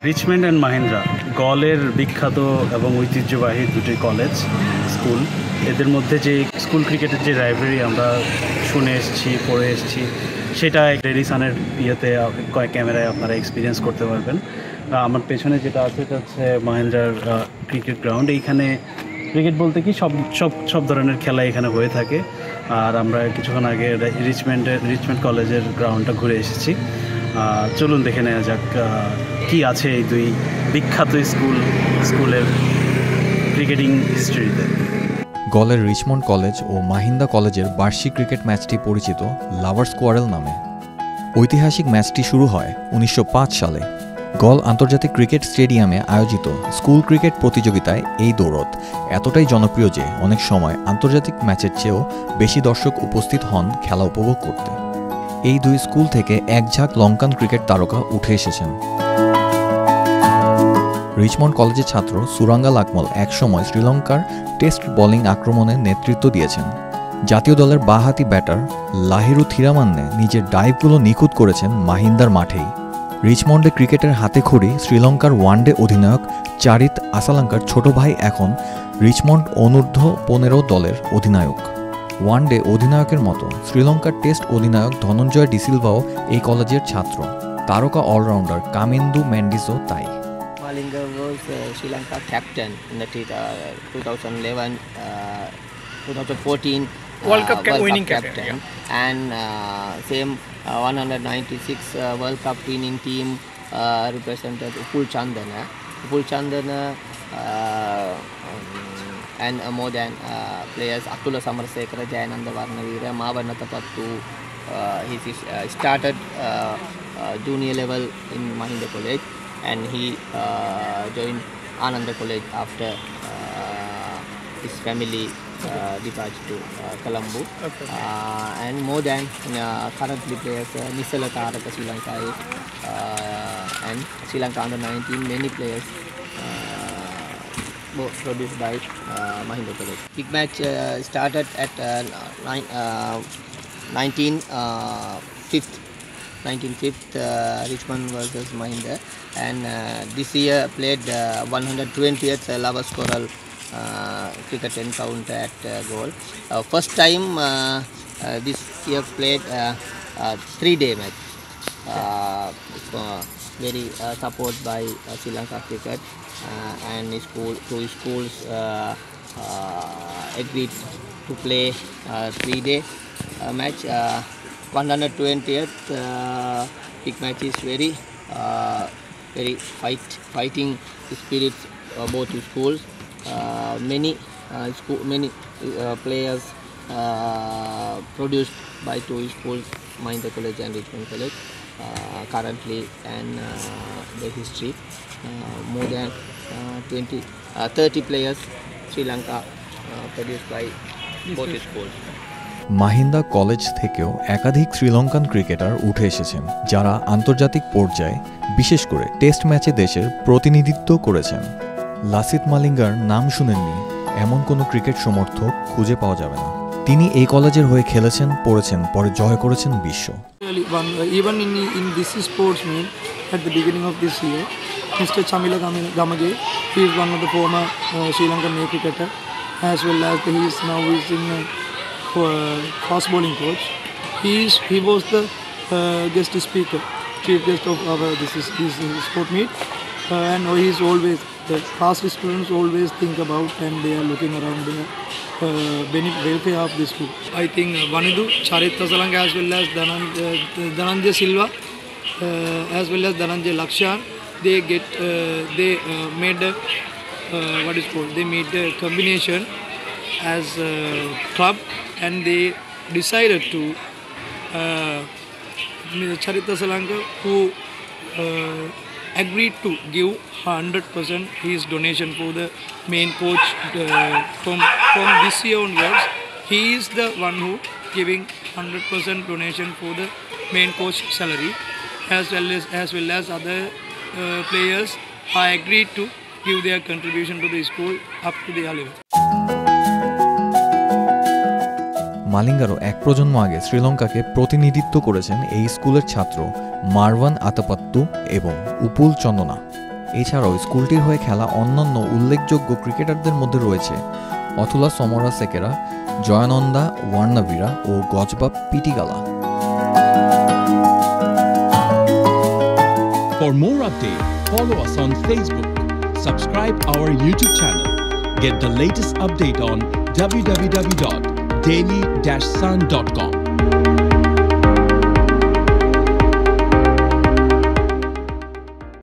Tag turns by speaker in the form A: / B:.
A: Richmond and Mahindra গলের বিখ্যাত এবং ঐতিহ্যবাহী দুটি কলেজ স্কুল, এদের মধ্যে যে স্কুল ক্রিকেটের যে রাইভারি আমরা শুনে এসেছি, পড়ে এসেছি, সেটা রেডিসানের ইয়েতে ক্যামেরায় আপনারা এক্সপিরিয়েন্স করতে পারবেন। আমার পেছনে যেটা আছে এটা হচ্ছে মাহিন্দ্রার ক্রিকেট গ্রাউন্ড। এইখানে ক্রিকেট বলতে কি সব ধরনের খেলা এখানে হয়ে থাকে। আর আমরা কিছুক্ষণ আগে রিচমন্ড কলেজের গ্রাউন্ডটা ঘুরে এসেছি। চলুন দেখে নেওয়া যাক কি আছে এই দুই বিখ্যাত স্কুলের ক্রিকেটিং হিস্ট্রিতে।
B: গলের রিচমন্ড কলেজ ও মাহিন্দা কলেজের বার্ষিক ক্রিকেট ম্যাচটি পরিচিত লাভার্স কোয়ারেল নামে। ঐতিহাসিক ম্যাচটি শুরু হয় 1905 সালে। গল আন্তর্জাতিক ক্রিকেট স্টেডিয়ামে আয়োজিত স্কুল ক্রিকেট প্রতিযোগিতায় এই দৌড়ত এতটাই জনপ্রিয় যে অনেক সময় আন্তর্জাতিক ম্যাচের চেয়েও বেশি দর্শক উপস্থিত হন খেলা উপভোগ করতে। এই দুই স্কুল থেকে এক ঝাঁক লঙ্কান ক্রিকেট তারকা উঠে এসেছেন। রিচমন্ড কলেজের ছাত্র সুরাঙ্গা লাকমল একসময় শ্রীলঙ্কার টেস্ট বোলিং আক্রমণের নেতৃত্ব দিয়েছেন। জাতীয় দলের বাঁহাতি ব্যাটার লাহিরু থিরামান্নে নিজের ডাইভগুলো নিখুঁত করেছেন মাহিন্দার মাঠেই। রিচমন্ডে ক্রিকেটের হাতেখড়ি শ্রীলঙ্কার ওয়ানডে অধিনায়ক চারিত আসালাঙ্কার ছোট ভাই এখন রিচমন্ড অনূর্ধ্ব-15 দলের অধিনায়ক। ওয়ানডে অধিনায়কের মতো শ্রীলঙ্কার টেস্ট অধিনায়ক ধনঞ্জয় ডিসিলভাও এই কলেজের ছাত্র। তারকা অলরাউন্ডার কামিন্দু মেন্ডিসও তাই।
C: Malinga was Sri Lanka captain in the 2011, 2014
D: World Cup
C: winning
D: captain,
C: yeah. And same 196 World Cup winning team represented Upul Chandana and more than players Atula Samarsekara, Jayananda Varnavira, Mavanatapattu. He started junior level in Mahinda College and he joined Ananda College after his family departed to Colombo.
D: Okay.
C: And more than currently players Nisala Taraka Sri Lanka and Sri Lanka under 19, many players produced by Mahinda College. Big match started at 1905 Richmond versus Mahinda, and this year played 120th Lavas Coral cricket encounter at goal. First time this year played 3-day match. Very support by Sri Lanka cricket and two schools agreed to play 3-day match. 120th big match is very fighting spirit both schools. Many players produced by two schools, Mahinda College and Richmond College, currently, and the history more than 30 players Sri Lanka produced by both schools.
B: Mahinda college থেকেও একাধিক Sri Lankan cricketer উঠে এসেছেন যারা আন্তর্জাতিক পর্যায়ে বিশেষ করে test ম্যাচে দেশের প্রতিনিধিত্ব করেছেন। লাসিত মালিঙ্গার নাম শুনেননি এমন কোনো ক্রিকেট সমর্থক খুঁজে পাওয়া যাবে না। তিনি এই কলেজের হয়ে খেলেছেন, পড়েছেন, পরে জয় করেছেন বিশ্ব।
D: Even in this sports meet at the beginning of this year, Mr. Chamila Gamage, he is one of the former Sri Lankan cricketer, as well as he is now fast bowling coach. He was the guest speaker, chief guest of our this sport meet, and he is always the past students always think about and they are looking around the welfare of the school. I think Vanidu, Charit Asalanka, as well as Dhananjay Silva, as well as Dhananjay Lakshan, they made they made a combination as a club, and they decided to Charita Salanka, who agreed to give 100% his donation for the main coach from this year onwards. He is the one who giving 100% donation for the main coach salary, as well as other players are agreed to give their contribution to the school up to the level.
B: মালিঙ্গারও এক প্রজন্ম আগে শ্রীলঙ্কাকে প্রতিনিধিত্ব করেছেন এই স্কুলের ছাত্র মারওয়ান আতাপাত্তু এবং উপুল চন্দনা। এছাড়াও স্কুলটির হয়ে খেলা অন্যান্য উল্লেখযোগ্য ক্রিকেটারদের মধ্যে রয়েছে অথুলা সমরা সেকেরা, জয়ানন্দা ওয়ার্নাভিরা ও গজবা পিটিগালা।
E: For more updates, follow us on Facebook, subscribe our YouTube channel, get the latest update on www.daily-sun.com.